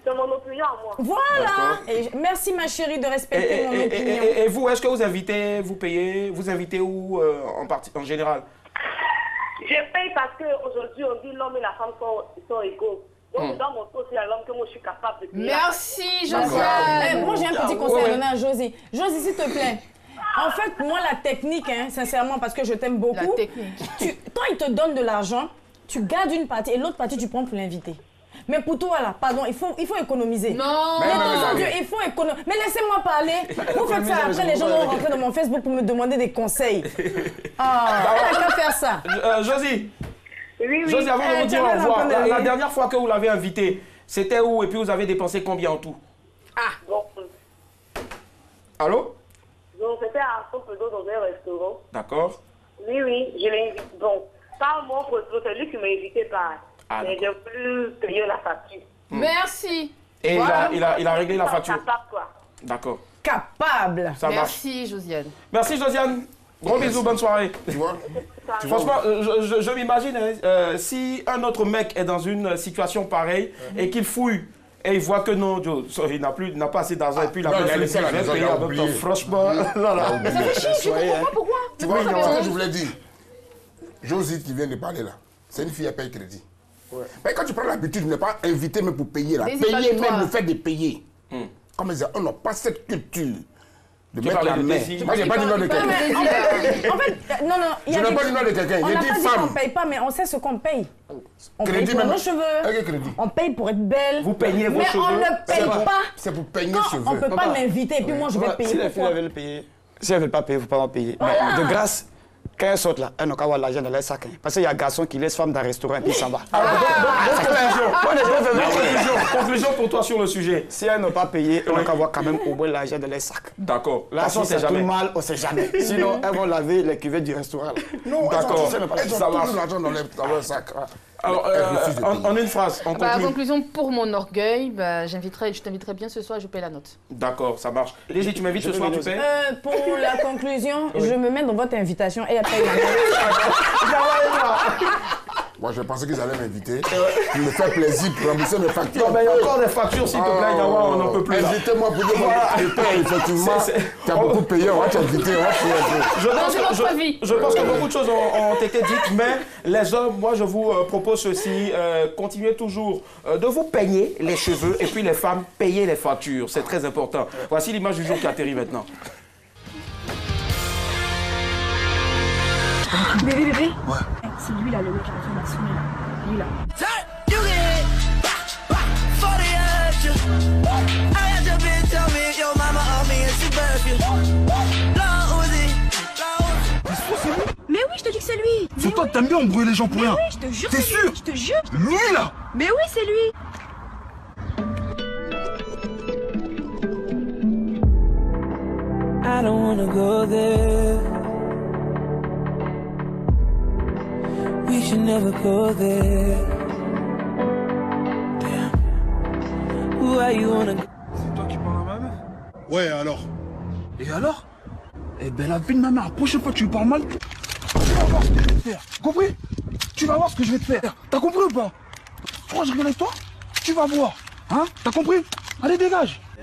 c'est mon opinion à moi. Voilà. Et merci ma chérie de respecter mon opinion. Et vous, est-ce que vous invitez, vous payez, vous invitez où en général? Je paye parce qu'aujourd'hui, on dit l'homme et la femme sont égaux. Donc, je dois montrer aussi à l'homme que moi, je suis capable de payer. Merci, Josiane. Moi, j'ai un petit conseil à donner à Josie. Josie, s'il te plaît. En fait, moi, la technique, hein, sincèrement, parce que je t'aime beaucoup. La technique. Quand il te donne de l'argent, tu gardes une partie et l'autre partie, tu prends pour l'inviter. Mais pour toi, là, pardon, il faut économiser. Non. Il faut économiser. Mais laissez-moi parler. Vous faites ça, après les gens vont rentrer dans mon Facebook pour me demander des conseils. Ah, on n'a qu'à faire ça. Josie. Oui, oui. Josie, avant de vous dire au revoir, la dernière fois que vous l'avez invité, c'était où et puis vous avez dépensé combien en tout? Bon. Allô? Donc, c'était à Sopedo dans un restaurant. D'accord. Oui, oui, je l'ai invité. Bon, pas mon restaurant, c'est lui qui m'a invité par. Mais j'ai voulu payer la facture. Merci. Et voilà. il a réglé la facture. D'accord. Capable. Ça marche. Merci, Josiane. Merci, Josiane. Gros bisous, bonne soirée. Tu vois? Franchement, je m'imagine, si un autre mec est dans une situation pareille et qu'il fouille, et il voit que non, il n'a pas assez d'argent et puis il a laissé la maison, il a oublié. Franchement, là. Mais ça fait chier, je comprends pas pourquoi. Tu vois, c'est ce que je voulais dire. Josie qui vient de parler là, c'est une fille à paye crédit. Ouais. Mais quand tu prends l'habitude de ne pas inviter même pour payer là, payer même le fait de payer. Comme on n'a pas cette culture. De mettre la main. Moi, je n'ai pas dit non de quelqu'un. En fait, non, je n'ai pas dit non de quelqu'un. J'ai dit femme. On ne paye pas, mais on sait ce qu'on paye. On crédit paye pour nos cheveux. On paye pour être belle. Vous payez vos cheveux. Mais on ne paye pas. C'est pour payer les cheveux. On ne peut pas m'inviter et puis moi, je vais payer. Si les filles veulent payer, si elles ne veulent pas payer, il ne faut pas en payer. Mais de grâce, quand elles sortent là, elles n'ont qu'à avoir l'argent dans leur sac. Parce qu'il y a un garçon qui laisse femme dans un restaurant et puis il s'en va. Conclusion pour toi sur le sujet. Si elles n'ont pas payé, elles n'ont qu'à avoir quand même au moins l'argent dans leur sac. D'accord. Là, si c'est tout mal, on ne sait jamais. Sinon, elles vont laver les cuvettes du restaurant. Non, d'accord. Elles ont marche. tout l'argent dans leur sac. Alors, en une phrase, on conclut. Conclusion, pour mon orgueil, je t'inviterai bien ce soir et je paye la note. D'accord, ça marche. Légie, tu m'invites ce soir, tu payes? Pour la conclusion, je me mets dans votre invitation et après, Moi, je pensais qu'ils allaient m'inviter pour me faire plaisir, pour rembourser mes factures. Non, mais il y a encore des factures, s'il te plaît, Yawa, on n'en peut plus. Invitez-moi pour dire que je paye, effectivement. Tu as beaucoup payé, on va t'inviter, on va payer. Je pense que beaucoup de choses ont été dites, mais les hommes, moi, je vous propose ceci. Continuez toujours de vous peigner les cheveux et puis les femmes, payez les factures. C'est très important. Voici l'image du jour qui atterrit maintenant. Bébé, ouais. C'est lui là, le mec qui a fait la sonner là. Lui là. Mais oui, je te dis que c'est lui. C'est toi que t'aimes bien embrouiller les gens pour rien. Oui, je te jure. T'es sûr? Je te jure. Lui là. Mais oui, c'est lui. I don't wanna go there. We should never go there. Damn. Why you wanna go? C'est toi qui parles à ma meuf? Ouais, alors? Et alors? Eh ben la vie de ma mère, la prochaine fois que tu lui parles mal, tu vas voir ce que je vais te faire. Compris? Tu vas voir ce que je vais te faire. T'as compris ou pas? Tu crois que je rigole avec toi? Tu vas voir. Hein? T'as compris? Allez, dégage. En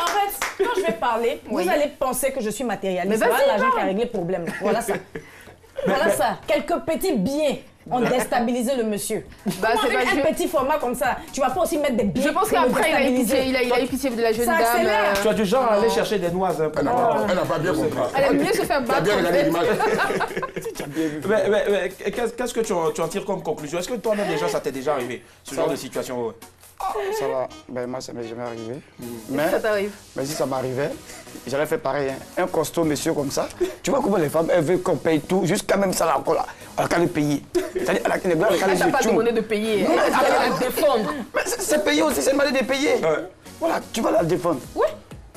fait, quand je vais parler, vous allez penser que je suis matérialiste. Mais voilà l'argent qui a réglé le problème. Voilà ça. Voilà ça. Quelques petits biens ont déstabilisé le monsieur. Bah, c'est un petit format comme ça. Tu vas pas aussi mettre des biens. Je pense qu'après, il a eu pitié de la jeune dame. Tu as du genre à aller chercher des noises un peu. Elle n'a pas bien compris. Elle aime mieux se faire battre. Tu as bien regardé l'image. Mais qu'est-ce que tu en tires comme conclusion? Est-ce que toi-même déjà, ça t'est déjà arrivé, ce genre de situation? Ça va, ben moi ça m'est jamais arrivé. Mais, ça t'arrive. Mais si ça m'arrivait, j'allais faire pareil. Hein. Un costaud monsieur comme ça, tu vois comment les femmes, elles veulent qu'on paye tout, jusqu'à même ça là encore là, on a qu'à le payer. C'est-à-dire, les blancs, elle n'a pas demandé de payer, elle va la défendre. Mais c'est payé aussi, c'est demandé de payer. Ouais. Voilà, tu vas la défendre. Oui.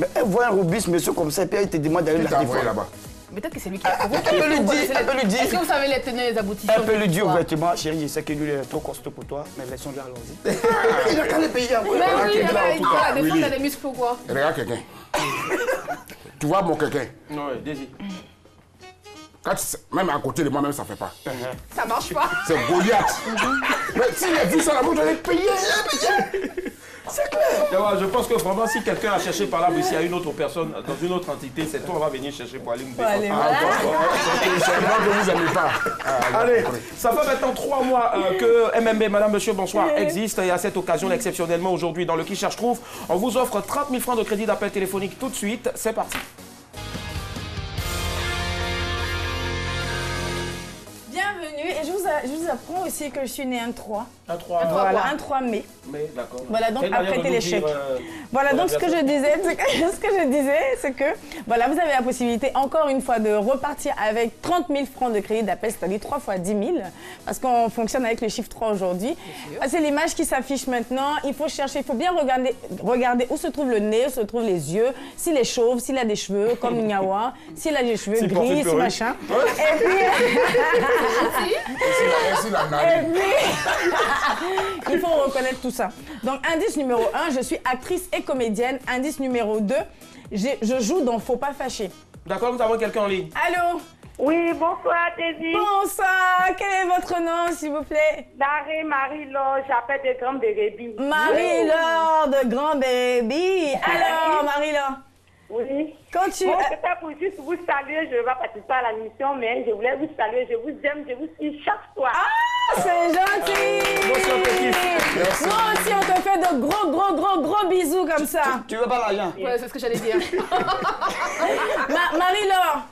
Mais elle voit un robuste monsieur comme ça, et puis elle te demande d'aller la défendre là-bas. Peut-être que c'est lui qui a provoqué. Elle peut lui dire. Est-ce que vous savez les tenants et les aboutissants? Elle peut lui dire ouvertement, chérie, je sais que lui est trop costaud pour toi, mais laissons-le, allons-y. Il a qu'à le payer. Mais oui, il va la défendre, elle a des muscles ou quoi? Regarde quelqu'un. Tu vois mon quelqu'un? Oui, Daisy. Même à côté de moi-même, ça fait pas. Ça marche pas. C'est Goliath. Mais s'il a vu ça là-bas, je vais payer. C'est clair. Je pense que vraiment, si quelqu'un a cherché par là, mais s'il y a une autre personne dans une autre entité, c'est toi, on va venir chercher pour aller nous défendre. C'est moi que vous n'aimez pas. Allez, ça fait maintenant 3 mois que MMB, Madame, Monsieur, bonsoir, existe. Et à cette occasion, exceptionnellement aujourd'hui, dans le Qui Cherche Trouve, on vous offre 30 000 francs de crédit d'appel téléphonique tout de suite. C'est parti. Bienvenue, et je vous vous apprends aussi que je suis née un 3. Un 3. Voilà, un 3 mai. Mais d'accord. Voilà, donc apprêtez l'échec. Voilà, donc ce que je disais, c'est que voilà, vous avez la possibilité encore une fois de repartir avec 30 000 francs de crédit d'appel, c'est-à-dire 3 fois 10 000, parce qu'on fonctionne avec le chiffre 3 aujourd'hui. C'est l'image qui s'affiche maintenant. Il faut chercher, il faut bien regarder où se trouve le nez, où se trouvent les yeux, s'il est chauve, s'il a des cheveux comme Nyawa, s'il a des cheveux gris, ce machin. Et puis, il faut reconnaître tout ça. Donc, indice numéro 1, je suis actrice et comédienne. Indice numéro 2, je joue dans Faut pas fâcher. D'accord, nous avons quelqu'un en ligne. Allô? Oui, bonsoir, Daisy. Bonsoir, quel est votre nom, s'il vous plaît? Marie-Laure, j'appelle de Grand Baby. Marie-Laure de Grand Baby. Alors, Marie-Laure? Oui. Quand tu... Bon, c'était pour juste vous saluer, je ne vais pas participer à la mission, mais je voulais vous saluer, je vous aime, je vous suis chaque soir. Ah, c'est gentil. Bonsoir, petit. Moi aussi, on te fait de gros bisous comme ça. Tu veux pas l'argent? Ouais, c'est ce que j'allais dire. Marie-Laure,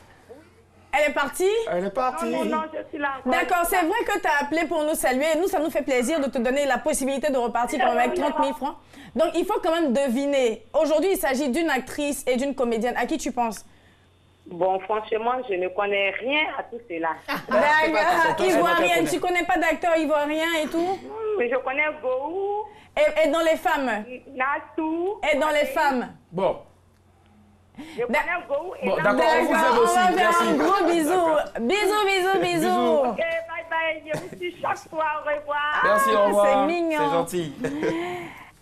elle est partie? Elle est partie. Non, je suis là. D'accord, c'est vrai que tu as appelé pour nous saluer. Nous, ça nous fait plaisir de te donner la possibilité de repartir quand même avec 30 000 francs. Donc, il faut quand même deviner. Aujourd'hui, il s'agit d'une actrice et d'une comédienne. À qui tu penses? Bon, franchement, je ne connais rien à tout cela. D'accord, ivoirien. Tu connais pas d'acteur ivoirien et tout? Mais je connais Gou. Et dans les femmes? Nassou. Et dans les femmes? Bon. Je connais Gou et Bon, d'accord, on vous aime aussi. On va faire Merci. un gros bisou. Bisous. Ok, bye bye. Je vous suis chaque soir. Au revoir. Merci, au revoir. C'est mignon. C'est gentil.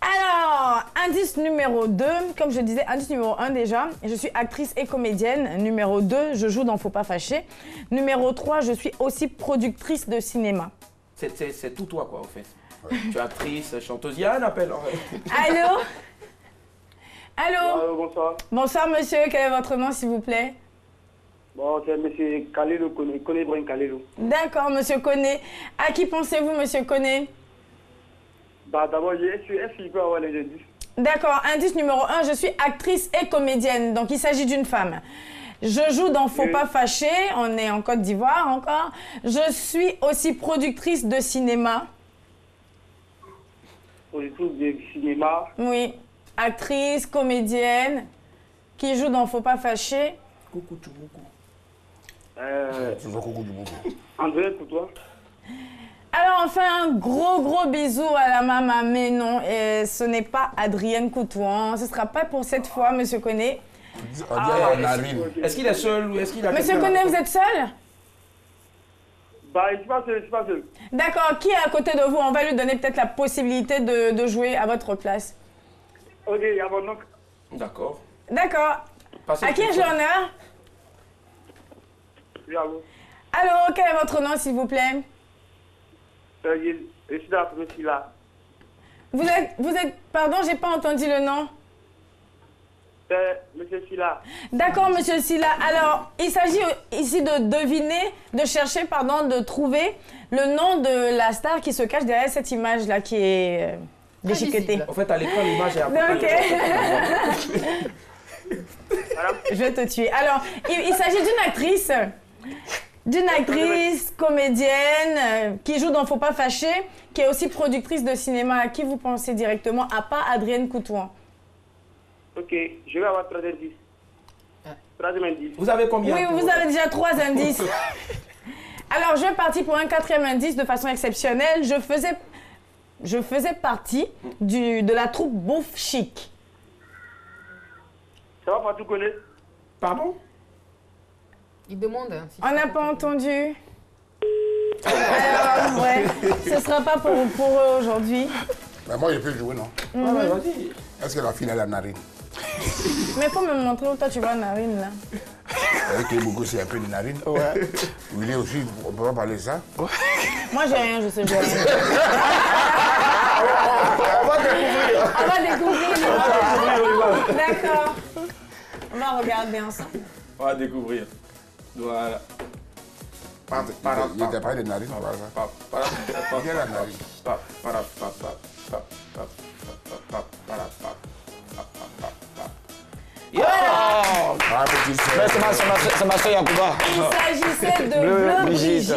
Alors, indice numéro 2, comme je disais, indice numéro 1 déjà, je suis actrice et comédienne. Numéro 2, je joue dans Faut pas fâcher. Numéro 3, je suis aussi productrice de cinéma. C'est tout toi, quoi, en fait. Tu es actrice, chanteuse. Il y a un appel. Allô? Allô? Bonsoir. Bonsoir, monsieur. Quel est votre nom, s'il vous plaît? Bon, c'est monsieur Kalilou, Koné Brun Kalilou. D'accord, monsieur Koné. À qui pensez-vous, monsieur Koné? Bah, d'abord, est-ce qu'il peut avoir les indices? D'accord, indice numéro 1, je suis actrice et comédienne, donc il s'agit d'une femme. Je joue dans Faut pas fâcher, on est en Côte d'Ivoire encore. Je suis aussi productrice de cinéma. Productrice de cinéma? Oui, actrice, comédienne, qui joue dans Faut pas fâcher. Coucou, tu beaucoup. André, pour toi? Alors, on fait un gros bisou à la maman, mais non, ce n'est pas Adrienne Coutouan. Ce ne sera pas pour cette fois, monsieur Koné. Est-ce qu'il est seul ou est-ce qu'il a... Monsieur Koné, vous êtes seul? Bah, je suis pas seul. D'accord, qui est à côté de vous? On va lui donner peut-être la possibilité de jouer à votre place. Ok, il y a mon oncle. D'accord. D'accord. À qui ai-je l'honneur? Oui, à vous. Allô, quel est votre nom, s'il vous plaît? Je suis là, je suis là. Vous êtes, pardon, j'ai pas entendu le nom. Monsieur Silla. D'accord, monsieur Silla. Alors, il s'agit ici de deviner, de chercher, pardon, de trouver le nom de la star qui se cache derrière cette image-là qui est déchiquetée. En fait, à l'écran, l'image est un peu... Je vais te tuer. Alors, il s'agit d'une actrice... D'une actrice, comédienne, qui joue dans Faut pas fâcher, qui est aussi productrice de cinéma. À qui vous pensez directement, à part Adrienne Coutouan? Ok, je vais avoir 3 indices. 3 indices. Vous avez combien? Oui, vous avez déjà 3 indices. Alors, je vais partir pour un 4e indice de façon exceptionnelle. Je faisais partie de la troupe Bouffe Chic. Ça va pas tout connaître? Pardon? Il demande. On n'a pas entendu. Alors, ouais, ce ne sera pas pour eux aujourd'hui. Mais moi, je peux jouer, non? Ouais, vas-y. Est-ce que la fille a la narine? Mais il faut me montrer où toi tu vois la narine, là. Avec les beaucoup, c'est un peu de narine. Ouais. Willy aussi, on peut pas parler de ça? Moi, j'ai rien, je sais, j'ai rien. On va découvrir. On va découvrir. D'accord. On va regarder ensemble. On va découvrir. Voilà. Il n'était pas de narine, voilà ça. Bien la narine. Yo! C'est ma soeur Yacouba. Il s'agissait de Bleu Brigitte.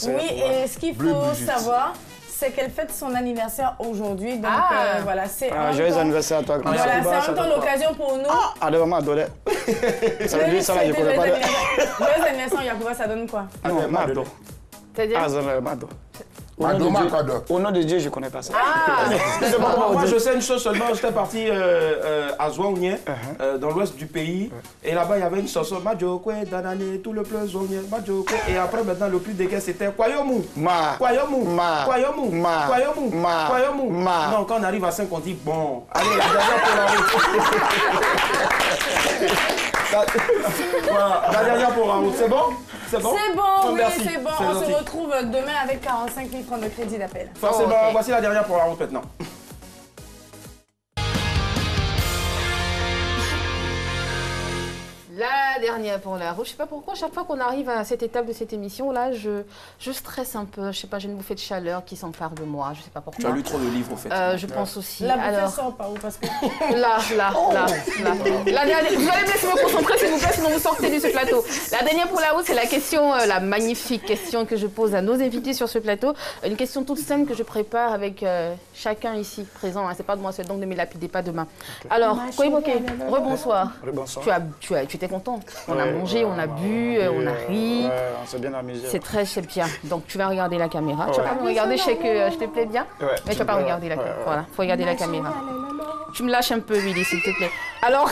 Oui, et ce qu'il faut savoir, c'est qu'elle fête son anniversaire aujourd'hui. Donc voilà, c'est joyeux anniversaire à toi. Voilà, c'est en même temps l'occasion pour nous. Ah, de vraiment adoré. Ça veut dire ça là, je connais pas. Joyeux anniversaire Yacouba, ça donne quoi? Non, Mado. C'est-à-dire? Mado. Au nom de Dieu, je ne connais pas ça. Moi, je sais une chose seulement. J'étais parti à Zouaounien, dans l'ouest du pays. Et là-bas, il y avait une chanson. Madjokwe, Danane, tout le pleu Zouaounien. Madjokwe. Et après, maintenant, le plus dégueu, c'était Kwayomu. Kwayomu. Kwayomu. Kwayomu. Kwayomu. Non, quand on arrive à 5, on dit bon. Allez, la dernière pour la route. Voilà, la dernière pour la route. C'est bon? C'est bon? C'est bon, oui, merci. c'est bon. On se retrouve demain avec 45 000 francs de crédit d'appel. Forcément, voici la dernière pour la route maintenant. La dernière pour la route. Je sais pas pourquoi, chaque fois qu'on arrive à cette étape de cette émission, là, je stresse un peu. Je sais pas, j'ai une bouffée de chaleur qui s'empare de moi. Je sais pas pourquoi. Tu as lu trop de livres, au fait. Je pense aussi. La bouffée sort par où? Parce que... Là. La dernière... Vous allez me laisser me concentrer, s'il vous plaît, sinon vous sortez de ce plateau. La dernière pour la route, c'est la question, la magnifique question que je pose à nos invités sur ce plateau. Une question toute simple que je prépare avec chacun ici présent. Hein. C'est pas de moi seul, donc ne me lapidez pas demain. Okay. Alors, Koiboke, rebonsoir. Rebonsoir. Tu étais content. On a mangé, on a bu, on a ri. Ouais, on s'est bien amusé. C'est bien. Donc tu vas regarder la caméra. Tu vas pas me regarder, je sais que je te plais bien. Mais tu vas pas regarder la caméra. Voilà, faut regarder la caméra. Tu me lâches un peu, Willy, s'il te plaît. Alors,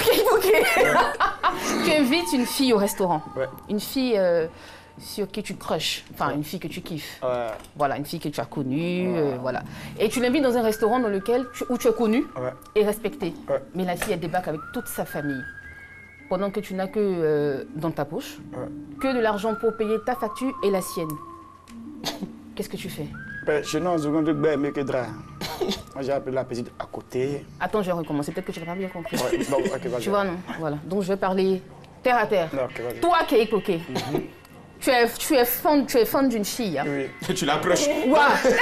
tu invites une fille au restaurant. Une fille sur qui tu crushes. Enfin, une fille que tu kiffes. Voilà, une fille que tu as connue. Voilà. Et tu l'invites dans un restaurant où tu es connu et respecté. Mais la fille, elle débarque avec toute sa famille. Pendant que tu n'as que dans ta poche, que de l'argent pour payer ta facture et la sienne. Qu'est-ce que tu fais? Chez nous, on veut bien mieux que drap. Moi, j'ai appelé la petite à côté. Attends, je vais recommencer. Peut-être que tu n'as pas bien compris. Tu vois, non? Voilà. Donc, je vais parler terre à terre. Toi qui es écoqué. Tu es fan d'une fille. Hein. Oui. Tu la crushes. Ouais.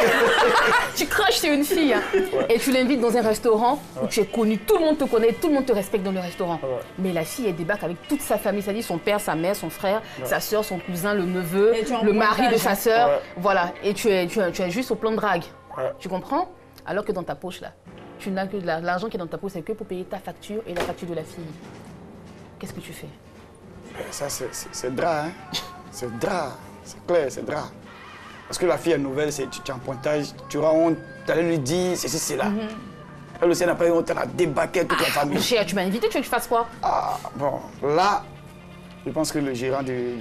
Tu crushes sur une fille. Hein. Et tu l'invites dans un restaurant où tu es connu. Tout le monde te connaît, tout le monde te respecte dans le restaurant. Mais la fille, elle débarque avec toute sa famille. C'est-à-dire son père, sa mère, son frère, sa soeur, son cousin, le neveu, le mari de sa soeur. Voilà. Et tu es juste au plan de drague. Tu comprends? Alors que dans ta poche, là, tu n'as que l'argent qui est dans ta poche, c'est que pour payer ta facture et la facture de la fille. Qu'est-ce que tu fais? Ça, c'est drap, hein. C'est drap, c'est clair, c'est drap. Parce que la fille est nouvelle, tu es en pointage, tu auras honte d'aller lui dire ceci, c'est là. Elle aussi n'a pas eu honte, elle a débarqué toute la famille. Chérie, tu m'as invité, tu veux que je fasse quoi? Ah, bon, là, je pense que le gérant du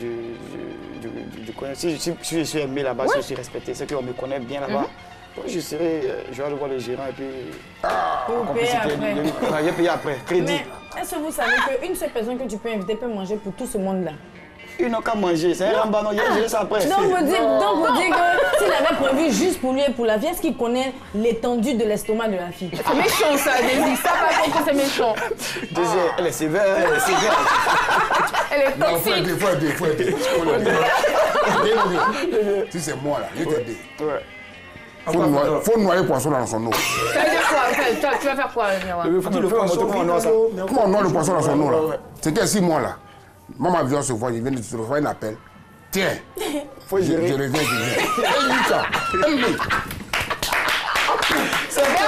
coin, si je suis aimé là-bas, si je suis respecté, c'est qu'on me connaît bien là-bas. Donc je vais aller voir le gérant et puis... Pour payer après. Je vais payer après, crédit. Mais est-ce que vous savez qu'une seule personne que tu peux inviter peut manger pour tout ce monde-là? Ils n'ont qu'à manger, c'est un rambano, il y a ça après. Donc vous dites que s'il avait prévu juste pour lui et pour la fille, est-ce qu'il connaît l'étendue de l'estomac de la fille? C'est méchant ça, Daisy, ça par contre c'est méchant. Daisy, elle est sévère, Elle est toxique. Des fois. Si c'est moi là, je t'ai dit. Faut noyer poisson dans son eau. Ça veut dire quoi? Tu vas faire quoi, Miroir? Comment on noie le poisson dans son eau là? C'était 6 mois là. Maman vient se voir, il vient de se faire un appel. Tiens, faut gérer. Je reviens. C'est ta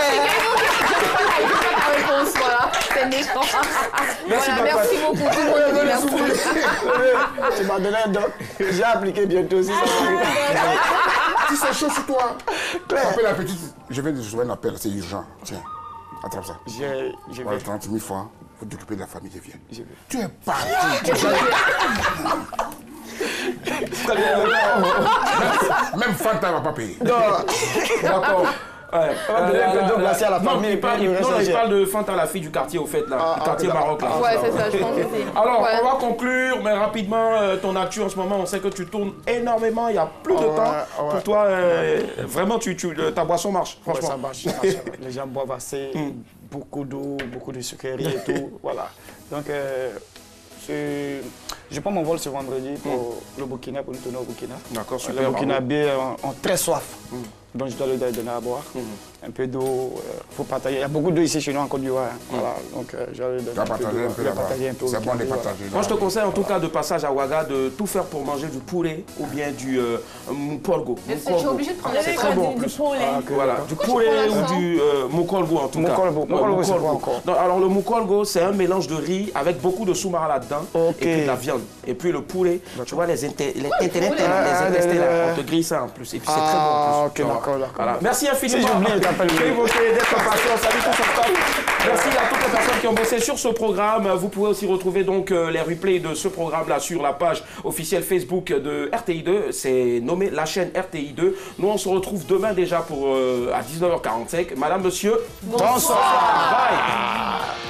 réponse, voilà. C'est méchant. Merci beaucoup. Tout le monde merci. Tu m'as donné un doc. J'ai appliqué bientôt aussi. Si c'est chaud sur toi, appelle la petite. Je viens de recevoir un appel, c'est urgent. Tiens, attrape ça. J'ai 30 000 francs. Faut t'occuper de la famille, je viens. Tu es parti. Même Fanta ne va pas payer. D'accord. Il parle de Fanta, la fille du quartier, au fait, là. Du quartier Maroc, là. Ouais, c'est ça, je pense aussi. Alors, on va conclure, mais rapidement, ton actu en ce moment, on sait que tu tournes énormément, il y a plus de temps. Pour toi, vraiment, ta boisson marche, franchement. Ça marche. Les gens boivent assez, beaucoup d'eau, beaucoup de sucreries et tout, voilà. Donc, je prends mon vol ce vendredi pour le Burkina, pour nous tourner au Burkina. D'accord, super. Les Burkinabés ont très soif. donc je dois le donner à boire. Un peu d'eau, faut partager. Il y a beaucoup d'eau ici chez nous en Côte d'Ivoire. Voilà, donc je dois le donner un peu d'eau. C'est bon de partager. Moi, je te conseille en tout cas de passage à Ouaga de tout faire pour manger du poulet ou bien du mukolgo. Mais tu es obligé de prendre c'est très bon. Du poulet. Voilà, du poulet ou du mukolgo en tout cas. Mukolgo, c'est quoi encore? Alors le mukolgo, c'est un mélange de riz avec beaucoup de soumara là-dedans et puis de la viande. Et puis le poulet, tu vois les intestins, on te grille ça en plus. Et puis c'est très bon en plus. Ok, d'accord. Voilà. Merci infiniment. Si j'oublie, J'ai évoqué d'être patient. Salut tout ça. Merci à toutes les personnes qui ont bossé sur ce programme. Vous pouvez aussi retrouver donc les replays de ce programme-là sur la page officielle Facebook de RTI2. C'est nommé la chaîne RTI2. Nous, on se retrouve demain déjà pour à 19h45. Madame, monsieur, bonsoir. Bye.